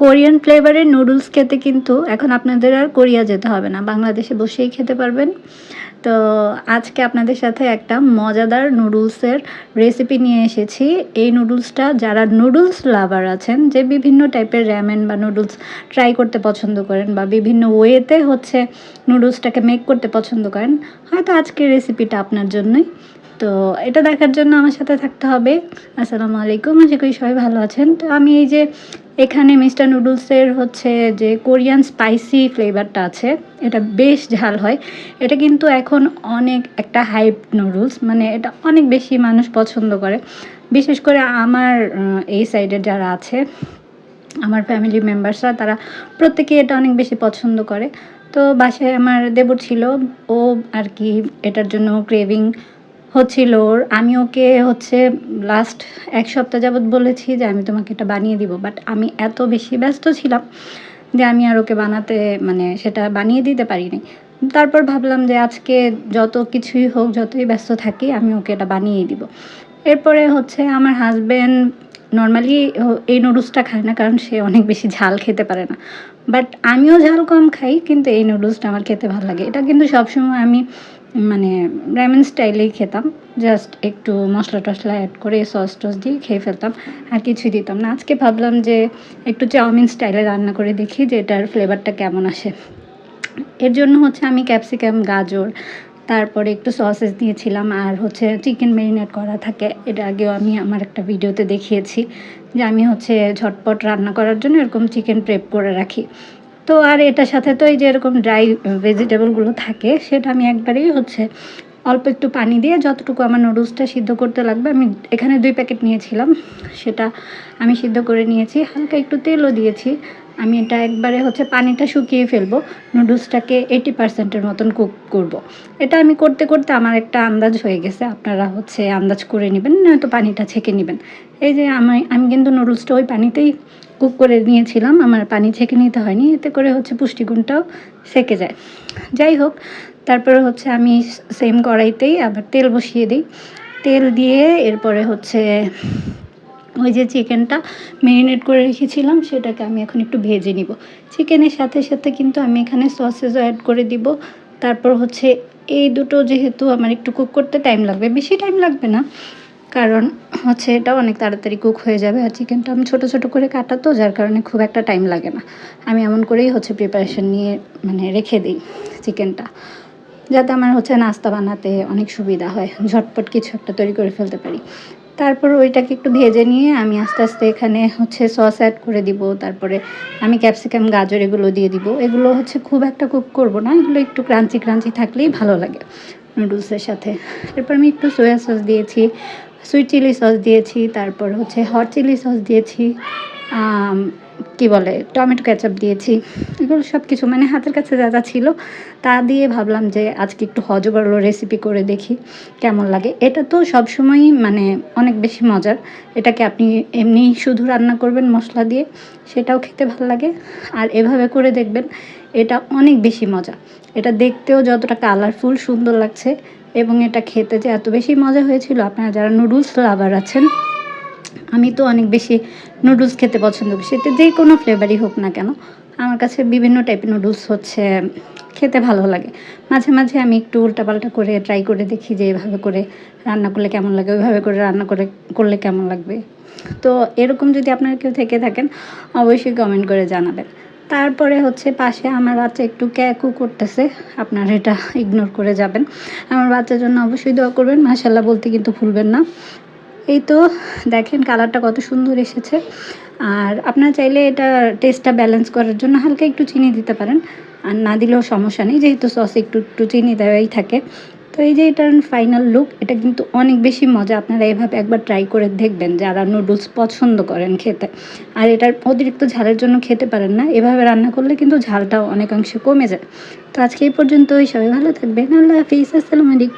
Korean ফ্লেভারের noodles খেতে কিন্তু এখন আপনাদের আর কোরিয়া যেতে হবে না, বাংলাদেশে বসেই খেতে পারবেন। তো আজকে আপনাদের সাথে একটা মজাদার নুডলসের রেসিপি নিয়ে এসেছি। এই নুডলসটা যারা নুডলস লাভার আছেন, যে বিভিন্ন টাইপের র্যামেন বা নুডলস ট্রাই করতে পছন্দ করেন বা বিভিন্ন ওয়েতে হচ্ছে নুডলসটাকে মেক করতে পছন্দ করেন, হয়তো আজকের রেসিপিটা আপনার জন্যই। তো এটা দেখার জন্য আমার সাথে থাকতে হবে। আসসালামু আলাইকুম, আশা করি সবাই ভালো আছেন। তো আমি এই যে এখানে মিস্টার নুডলসের হচ্ছে যে কোরিয়ান স্পাইসি ফ্লেভারটা আছে, এটা বেশ ঝাল হয়। এটা কিন্তু এখন অনেক একটা হাইপ নুডলস, মানে এটা অনেক বেশি মানুষ পছন্দ করে। বিশেষ করে আমার এই সাইডের যারা আছে, আমার ফ্যামিলি মেম্বার্সরা, তারা প্রত্যেকে এটা অনেক বেশি পছন্দ করে। তো বাসায় আমার দেবর ছিল, ও আর কি এটার জন্য ক্রেভিং হচ্ছিল ওর। আমি ওকে হচ্ছে লাস্ট ১ সপ্তাহ যাবৎ বলেছি যে আমি তোমাকে এটা বানিয়ে দিব, বাট আমি এত বেশি ব্যস্ত ছিলাম যে আমি আর ওকে বানাতে, মানে সেটা বানিয়ে দিতে পারিনি। তারপর ভাবলাম যে আজকে যত কিছুই হোক, যতই ব্যস্ত থাকি, আমি ওকে এটা বানিয়েই দিব। এরপরে হচ্ছে আমার হাসব্যান্ড নর্মালি এই নুডলসটা খায় না, কারণ সে অনেক বেশি ঝাল খেতে পারে না। বাট আমিও ঝাল কম খাই, কিন্তু এই নুডলসটা আমার খেতে ভালো লাগে। এটা কিন্তু সবসময় আমি মানে রামেন স্টাইলেই খেতাম, জাস্ট একটু মশলা টশলা অ্যাড করে সস টস দিয়ে খেয়ে ফেলতাম, আর কিছুই দিতাম না। আজকে ভাবলাম যে একটু চাউমিন স্টাইলে রান্না করে দেখি যে এটার ফ্লেভারটা কেমন আসে। এর জন্য হচ্ছে আমি ক্যাপসিকাম, গাজর, তারপরে একটু সসেস দিয়েছিলাম, আর হচ্ছে চিকেন ম্যারিনেট করা থাকে। এটা আগেও আমি আমার একটা ভিডিওতে দেখিয়েছি যে আমি হচ্ছে ঝটপট রান্না করার জন্য এরকম চিকেন প্রেপ করে রাখি। তো আর এটার সাথে তো এই যে এরকম ড্রাই ভেজিটেবলগুলো থাকে, সেটা আমি একবারেই হচ্ছে অল্প একটু পানি দিয়ে যতটুকু আমার নুডলসটা সিদ্ধ করতে লাগবে, আমি এখানে 2 প্যাকেট নিয়েছিলাম, সেটা আমি সিদ্ধ করে নিয়েছি। হালকা একটু তেলও দিয়েছি। আমি এটা একবারে হচ্ছে পানিটা শুকিয়ে ফেলবো, নুডলসটাকে 80% মতন কুক করব। এটা আমি করতে করতে আমার একটা আন্দাজ হয়ে গেছে, আপনারা হচ্ছে আন্দাজ করে নেবেন, নয়তো পানিটা ছেঁকে নেবেন। এই যে আমি কিন্তু নুডলসটা ওই পানিতেই কুক করে নিয়েছিলাম, আমার পানি ছেঁকে নিতে হয়নি, এতে করে হচ্ছে পুষ্টিগুণটাও সেকে যায়। যাই হোক, তারপরে হচ্ছে আমি সেম কড়াইতেই আবার তেল বসিয়ে দিই। তেল দিয়ে এরপরে হচ্ছে ওই যে চিকেনটা ম্যারিনেট করে রেখেছিলাম, সেটাকে আমি এখন একটু ভেজে নিব। চিকেনের সাথে সাথে কিন্তু আমি এখানে সসেসও অ্যাড করে দিব। তারপর হচ্ছে এই দুটো যেহেতু আমার একটু কুক করতে টাইম লাগবে, বেশি টাইম লাগবে না, কারণ হচ্ছে এটাও অনেক তাড়াতাড়ি কুক হয়ে যাবে। আর চিকেনটা আমি ছোটো ছোটো করে কাটা, তো যার কারণে খুব একটা টাইম লাগে না। আমি এমন করেই হচ্ছে প্রিপারেশন নিয়ে মানে রেখে দিই চিকেনটা, যাতে আমার হচ্ছে নাস্তা বানাতে অনেক সুবিধা হয়, ঝটপট কিছু একটা তৈরি করে ফেলতে পারি। তারপর ওইটাকে একটু ভেজে নিয়ে আমি আস্তে আস্তে এখানে হচ্ছে সস অ্যাড করে দিব। তারপরে আমি ক্যাপসিকাম, গাজর এগুলো দিয়ে দিব। এগুলো হচ্ছে খুব একটা কুক করব না, এগুলো একটু ক্রাঞ্চি ক্রাঞ্চি থাকলেই ভালো লাগে নুডলসের সাথে। এরপর আমি একটু সোয়া সস দিয়েছি, সুইট চিলি সস দিয়েছি, তারপর হচ্ছে হট চিলি সস দিয়েছি, কী বলে টমেটো কেচাপ দিয়েছি। এগুলো সব কিছু মানে হাতের কাছে যা যা ছিল তা দিয়ে ভাবলাম যে আজকে একটু হজবরল রেসিপি করে দেখি কেমন লাগে। এটা তো সবসময়ই মানে অনেক বেশি মজার। এটাকে আপনি এমনি শুধু রান্না করবেন মশলা দিয়ে, সেটাও খেতে ভালো লাগে। আর এভাবে করে দেখবেন, এটা অনেক বেশি মজা। এটা দেখতেও যতটা কালারফুল সুন্দর লাগছে, এবং এটা খেতে যে এত বেশি মজা হয়েছিল। আপনারা যারা নুডলস লাভার আছেন, আমি তো অনেক বেশি নুডলস খেতে পছন্দ করি, সেটা যে কোনো ফ্লেভারই হোক না কেন। আমার কাছে বিভিন্ন টাইপের নুডলস হচ্ছে খেতে ভালো লাগে। মাঝে মাঝে আমি একটু উল্টাপাল্টা করে ট্রাই করে দেখি যে এভাবে করে রান্না করলে কেমন লাগে, ওইভাবে করে রান্না করলে কেমন লাগবে। তো এরকম যদি আপনারা কেউ থেকে থাকেন, অবশ্যই কমেন্ট করে জানাবেন। তারপরে হচ্ছে পাশে আমার বাচ্চা একটু ক্যাকু করতেছে, আপনারা এটা ইগনোর করে যাবেন। আমার বাচ্চার জন্য অবশ্যই দোয়া করবেন, মাশাআল্লাহ বলতে কিন্তু ভুলবেন না। এই তো দেখেন কালারটা কত সুন্দর এসেছে। আর আপনারা চাইলে এটা টেস্টটা ব্যালেন্স করার জন্য হালকা একটু চিনি দিতে পারেন, আর না দিলেও সমস্যা নেই, যেহেতু সসে একটু একটু চিনি দেওয়াই থাকে। তো এই যে এটার ফাইনাল লুক, এটা কিন্তু অনেক বেশি মজা। আপনারা এভাবে একবার ট্রাই করে দেখবেন যারা নুডলস পছন্দ করেন খেতে, আর এটার অতিরিক্ত ঝালের জন্য খেতে পারেন না, এভাবে রান্না করলে কিন্তু ঝালটাও অনেকাংশে কমে যায়। তো আজকে এই পর্যন্তই, সবাই ভালো থাকবেন, আল্লাহ হাফিজ, আসসালামু আলাইকুম।